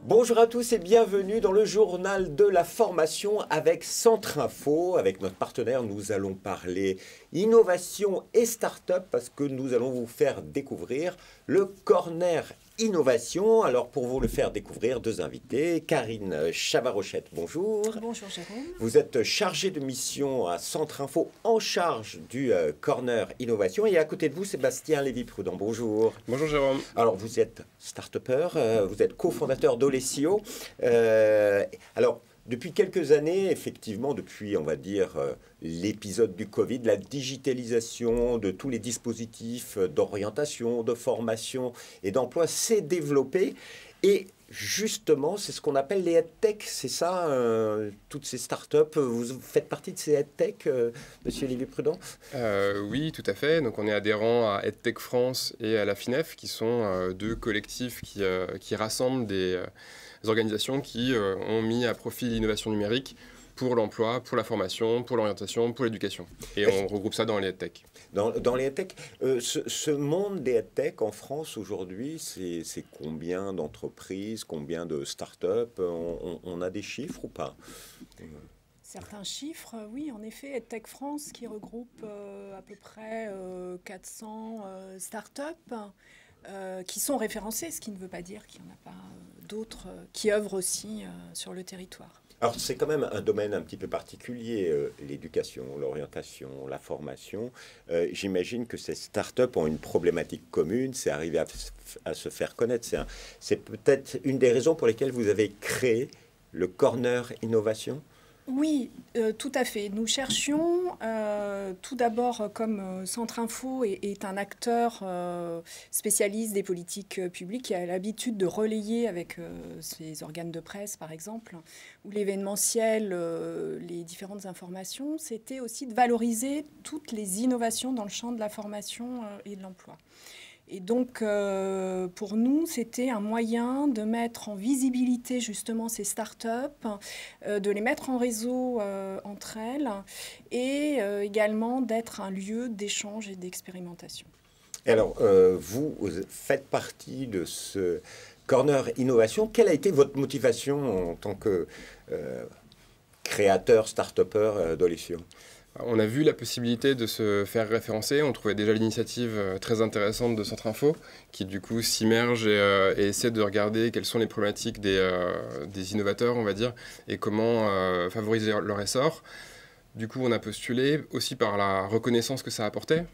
Bonjour à tous et bienvenue dans le journal de la formation avec Centre Info. Avec notre partenaire, nous allons parler innovation et start-up parce que nous allons vous faire découvrir le Corner Innovation. Alors pour vous le faire découvrir, deux invités. Karine Chavarochette, bonjour. Bonjour Jérôme. Vous êtes chargée de mission à Centre Info en charge du Corner Innovation. Et à côté de vous, Sébastien Lévy-Prudent, bonjour. Bonjour Jérôme. Alors vous êtes start-upper, vous êtes cofondateur d'Olesio. Alors depuis quelques années, effectivement, depuis on va dire l'épisode du Covid, la digitalisation de tous les dispositifs d'orientation, de formation et d'emploi s'est développée. Et justement, c'est ce qu'on appelle les EdTech, c'est ça, toutes ces startups. Vous faites partie de ces EdTech, monsieur Lévy-Prudent? Oui, tout à fait. Donc, on est adhérent à EdTech France et à la FINEF, qui sont deux collectifs qui rassemblent des organisations qui ont mis à profit l'innovation numérique pour l'emploi, pour la formation, pour l'orientation, pour l'éducation. Et on regroupe ça dans les EdTech. Dans les EdTech, ce monde des EdTech en France aujourd'hui, c'est combien d'entreprises, combien de startups? On a des chiffres ou pas? Certains chiffres, oui, en effet, EdTech France qui regroupe à peu près 400 startups qui sont référencées, ce qui ne veut pas dire qu'il n'y en a pas d'autres qui œuvrent aussi sur le territoire. Alors c'est quand même un domaine un petit peu particulier, l'éducation, l'orientation, la formation. J'imagine que ces startups ont une problématique commune, c'est arriver à se faire connaître. C'est peut-être une des raisons pour lesquelles vous avez créé le Corner Innovation. Oui, tout à fait. Nous cherchions, tout d'abord, comme Centre Info est un acteur spécialiste des politiques publiques qui a l'habitude de relayer avec ses organes de presse, par exemple, ou l'événementiel, les différentes informations, c'était aussi de valoriser toutes les innovations dans le champ de la formation et de l'emploi. Et donc, pour nous, c'était un moyen de mettre en visibilité justement ces startups, de les mettre en réseau entre elles et également d'être un lieu d'échange et d'expérimentation. Et alors, vous faites partie de ce Corner Innovation. Quelle a été votre motivation en tant que créateur, start-upper d'Olesio? On a vu la possibilité de se faire référencer. On trouvait déjà l'initiative très intéressante de Centre Info, qui du coup s'immerge et essaie de regarder quelles sont les problématiques des innovateurs, on va dire, et comment favoriser leur essor. Du coup, on a postulé aussi par la reconnaissance que ça apportait.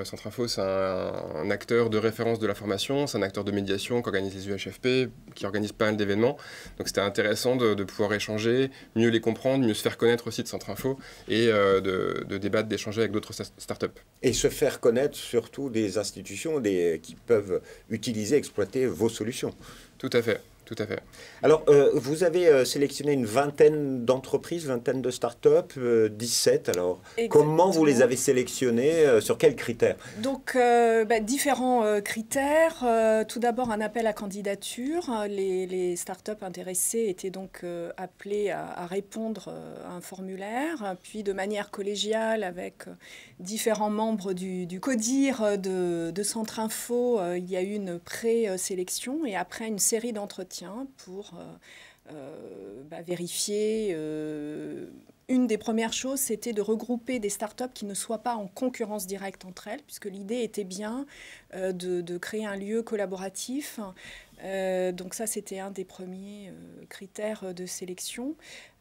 Centre Info, c'est un acteur de référence de la formation, c'est un acteur de médiation qui organise les UHFP, qui organise pas mal d'événements. Donc c'était intéressant de pouvoir échanger, mieux les comprendre, mieux se faire connaître aussi de Centre Info et de débattre, d'échanger avec d'autres startups. Et se faire connaître surtout des institutions qui peuvent utiliser, exploiter vos solutions. Tout à fait. Tout à fait. Alors, vous avez sélectionné une vingtaine d'entreprises, vingtaine de startups, 17. Alors, Exactement. Comment vous les avez sélectionnées? Sur quels critères? Donc, différents critères. Tout d'abord, un appel à candidature. Les startups intéressées étaient donc appelées à répondre à un formulaire. Puis, de manière collégiale, avec différents membres du CODIR de Centre Info, il y a eu une pré-sélection et après une série d'entretiens pour vérifier. Une des premières choses, c'était de regrouper des startups qui ne soient pas en concurrence directe entre elles, puisque l'idée était bien de créer un lieu collaboratif. Donc ça, c'était un des premiers critères de sélection.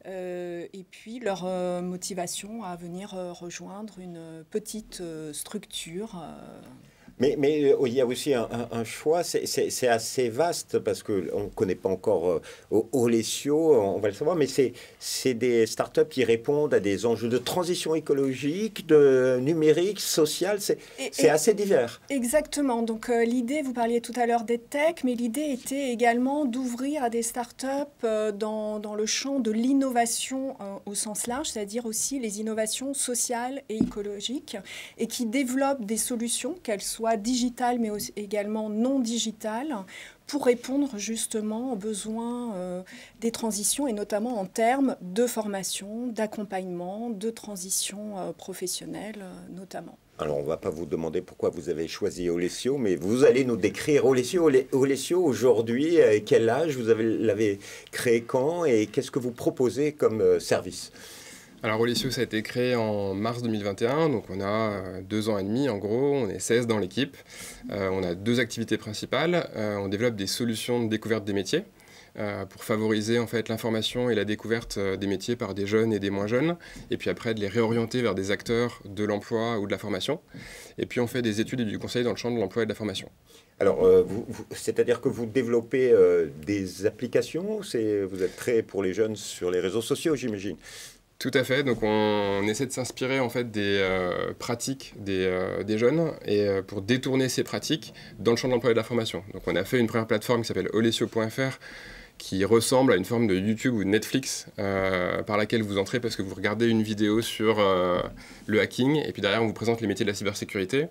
Et puis leur motivation à venir rejoindre une petite structure. Mais il y a aussi un choix, c'est assez vaste parce qu'on ne connaît pas encore Olesio, on va le savoir, mais c'est des startups qui répondent à des enjeux de transition écologique, de numérique, social, c'est assez divers. Exactement, donc l'idée, vous parliez tout à l'heure d'EdTech, mais l'idée était également d'ouvrir à des startups dans le champ de l'innovation au sens large, c'est-à-dire aussi les innovations sociales et écologiques, et qui développent des solutions, qu'elles soient digitales mais aussi également non digitales, pour répondre justement aux besoins des transitions et notamment en termes de formation, d'accompagnement, de transition professionnelle notamment. Alors, on ne va pas vous demander pourquoi vous avez choisi Olesio, mais vous allez nous décrire Olesio. Olesio, aujourd'hui, quel âge vous l'avez créé quand et qu'est-ce que vous proposez comme service? Alors Olesio, ça a été créé en mars 2021, donc on a 2 ans et demi en gros, on est 16 dans l'équipe. On a 2 activités principales. On développe des solutions de découverte des métiers pour favoriser en fait l'information et la découverte des métiers par des jeunes et des moins jeunes, et puis après de les réorienter vers des acteurs de l'emploi ou de la formation. Et puis on fait des études et du conseil dans le champ de l'emploi et de la formation. Alors, c'est-à-dire que vous développez des applications, vous êtes très pour les jeunes sur les réseaux sociaux, j'imagine. Tout à fait, donc on essaie de s'inspirer en fait des pratiques des jeunes et pour détourner ces pratiques dans le champ de l'emploi et de la formation. Donc on a fait une première plateforme qui s'appelle olesio.fr qui ressemble à une forme de YouTube ou de Netflix par laquelle vous entrez parce que vous regardez une vidéo sur le hacking et puis derrière on vous présente les métiers de la cybersécurité.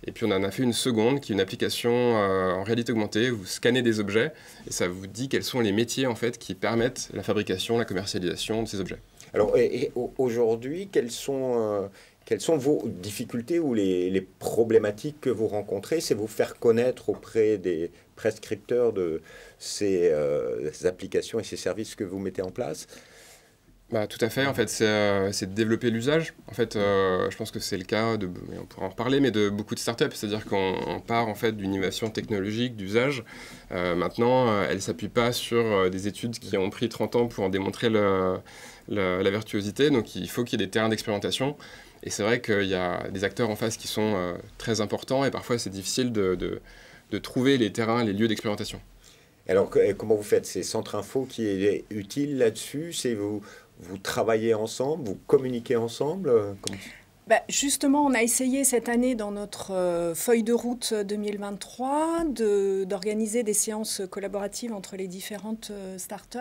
Et puis on en a fait une seconde qui est une application en réalité augmentée, vous scannez des objets et ça vous dit quels sont les métiers en fait qui permettent la fabrication, la commercialisation de ces objets. Alors aujourd'hui, quelles sont vos difficultés ou les problématiques que vous rencontrez? C'est vous faire connaître auprès des prescripteurs de ces applications et ces services que vous mettez en place? Bah, tout à fait, en fait, c'est de développer l'usage. En fait, je pense que c'est le cas, on pourra en reparler, mais de beaucoup de startups. C'est-à-dire qu'on part en fait d'une innovation technologique, d'usage. Maintenant, elle ne s'appuie pas sur des études qui ont pris 30 ans pour en démontrer la virtuosité. Donc il faut qu'il y ait des terrains d'expérimentation. Et c'est vrai qu'il y a des acteurs en face qui sont très importants et parfois c'est difficile de trouver les terrains, les lieux d'expérimentation. Alors comment vous faites? C'est Centre Info qui est utile là-dessus? C'est vous travaillez ensemble, vous communiquez ensemble? Justement, on a essayé cette année dans notre feuille de route 2023 d'organiser des séances collaboratives entre les différentes startups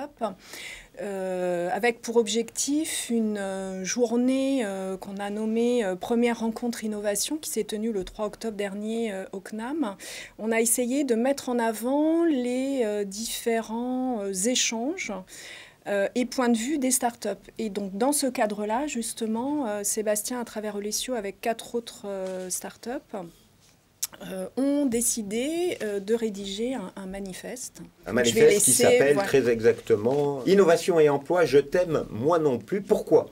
avec pour objectif une journée qu'on a nommée Première rencontre innovation qui s'est tenue le 3 octobre dernier au CNAM. On a essayé de mettre en avant les différents échanges et point de vue des startups. Et donc, dans ce cadre-là, justement, Sébastien, à travers Olesio, avec 4 autres startups, ont décidé de rédiger un manifeste. Un manifeste qui s'appelle très exactement « Innovation et emploi, je t'aime, moi non plus ». Pourquoi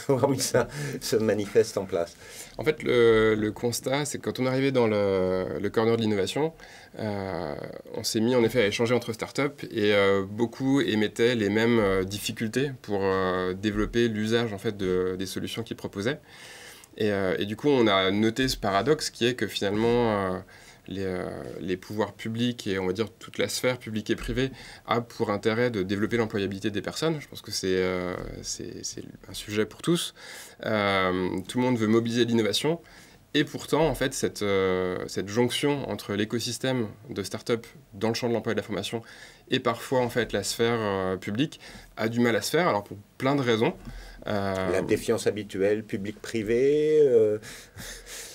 avoir mis ce manifeste en place? En fait, le constat, c'est que quand on est arrivé dans le corner de l'innovation, on s'est mis en effet à échanger entre startups et beaucoup émettaient les mêmes difficultés pour développer l'usage en fait, des solutions qu'ils proposaient. Et du coup, on a noté ce paradoxe qui est que finalement, les pouvoirs publics et on va dire toute la sphère publique et privée a pour intérêt de développer l'employabilité des personnes. Je pense que c'est un sujet pour tous. Tout le monde veut mobiliser l'innovation. Et pourtant, en fait, cette jonction entre l'écosystème de start-up dans le champ de l'emploi et de la formation et parfois, en fait, la sphère publique a du mal à se faire, alors pour plein de raisons. La défiance habituelle, public-privé,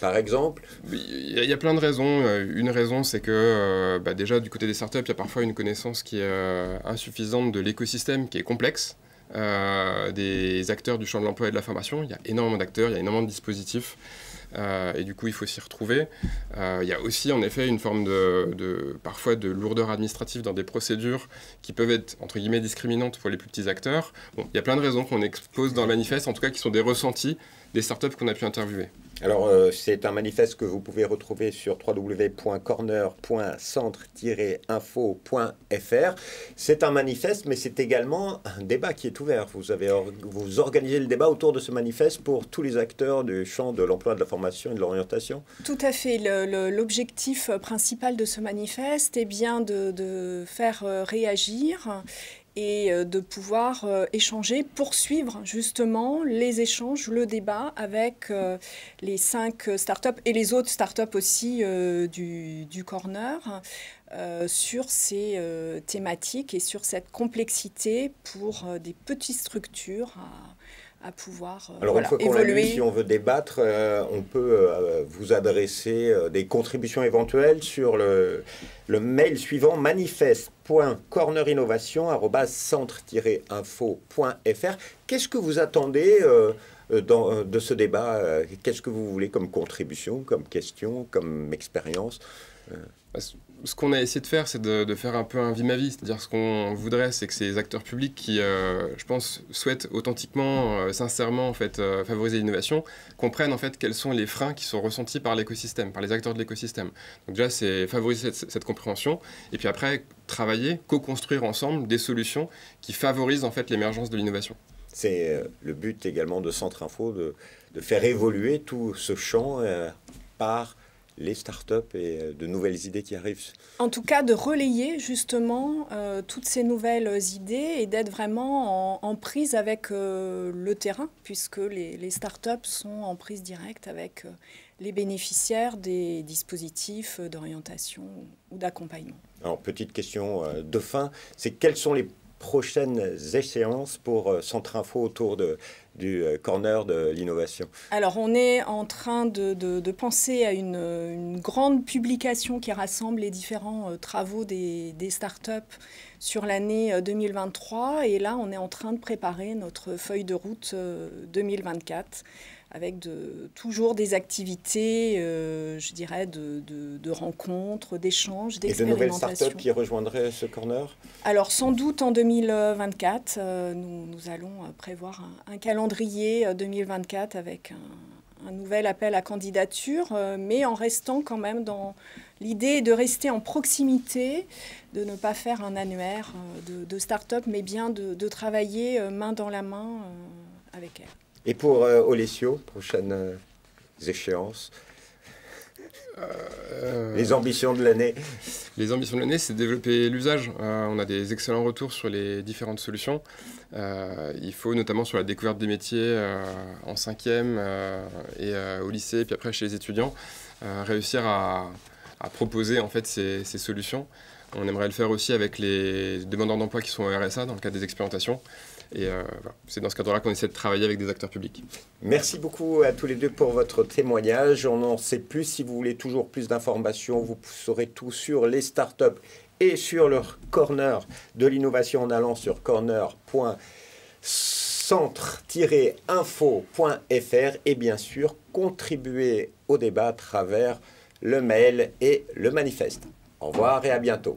par exemple? Il y a plein de raisons. Une raison, c'est que déjà, du côté des startups, il y a parfois une connaissance qui est insuffisante de l'écosystème, qui est complexe. Des acteurs du champ de l'emploi et de la formation. Il y a énormément d'acteurs, il y a énormément de dispositifs. Et du coup, il faut s'y retrouver. Il y a aussi, en effet, une forme parfois de lourdeur administrative dans des procédures qui peuvent être, entre guillemets, discriminantes pour les plus petits acteurs. Bon, il y a plein de raisons qu'on expose dans le manifeste, en tout cas, qui sont des ressentis des startups qu'on a pu interviewer. Alors, c'est un manifeste que vous pouvez retrouver sur www.corner.centre-info.fr. C'est un manifeste, mais c'est également un débat qui est ouvert. Vous organisez le débat autour de ce manifeste pour tous les acteurs du champ de l'emploi, de la formation et de l'orientation? Tout à fait. L'objectif principal de ce manifeste est bien de faire réagir et de pouvoir échanger, poursuivre justement les échanges, le débat avec les 5 startups et les autres startups aussi du corner sur ces thématiques et sur cette complexité pour des petites structures à pouvoir Alors, une fois qu'on l'a lu, si on veut débattre, on peut vous adresser des contributions éventuelles sur le mail suivant manifeste.cornerinnovation@centre-info.fr. Qu'est-ce que vous attendez de ce débat? Qu'est-ce que vous voulez comme contribution, comme question, comme expérience? Ce qu'on a essayé de faire, c'est de faire un peu un vie-ma-vie. C'est-à-dire, ce qu'on voudrait, c'est que ces acteurs publics qui, je pense, souhaitent authentiquement, sincèrement, en fait, favoriser l'innovation, comprennent, en fait, quels sont les freins qui sont ressentis par l'écosystème, par les acteurs de l'écosystème. Donc déjà, c'est favoriser cette compréhension. Et puis après, travailler, co-construire ensemble des solutions qui favorisent, en fait, l'émergence de l'innovation. C'est le but également de Centre Info, de faire évoluer tout ce champ par les startups et de nouvelles idées qui arrivent. En tout cas, de relayer justement toutes ces nouvelles idées et d'être vraiment en prise avec le terrain, puisque les startups sont en prise directe avec les bénéficiaires des dispositifs d'orientation ou d'accompagnement. Alors, petite question de fin, c'est quelles sont les prochaines échéances pour Centre Info autour du corner de l'innovation? Alors, on est en train de penser à une grande publication qui rassemble les différents travaux des startups sur l'année 2023. Et là, on est en train de préparer notre feuille de route 2024 avec toujours des activités, je dirais, de rencontres, d'échanges, d'expérimentations. Et de nouvelles startups qui rejoindraient ce corner? Alors, sans doute en 2024, nous allons prévoir un calendrier 2024 avec un nouvel appel à candidature, mais en restant quand même dans l'idée de rester en proximité, de ne pas faire un annuaire de start-up, mais bien de travailler main dans la main avec elles. Et pour Olesio, prochaines échéances? Les ambitions de l'année? Les ambitions de l'année, c'est de développer l'usage. On a des excellents retours sur les différentes solutions. Il faut notamment sur la découverte des métiers en 5e et au lycée, puis après chez les étudiants, réussir à proposer en fait ces solutions. On aimerait le faire aussi avec les demandeurs d'emploi qui sont au RSA dans le cadre des expérimentations. Et voilà, c'est dans ce cadre-là qu'on essaie de travailler avec des acteurs publics. Merci beaucoup à tous les deux pour votre témoignage. On en sait plus. Si vous voulez toujours plus d'informations, vous saurez tout sur les startups et sur leur corner de l'innovation en allant sur corner.centre-info.fr et bien sûr contribuer au débat à travers le mail et le manifeste. Au revoir et à bientôt.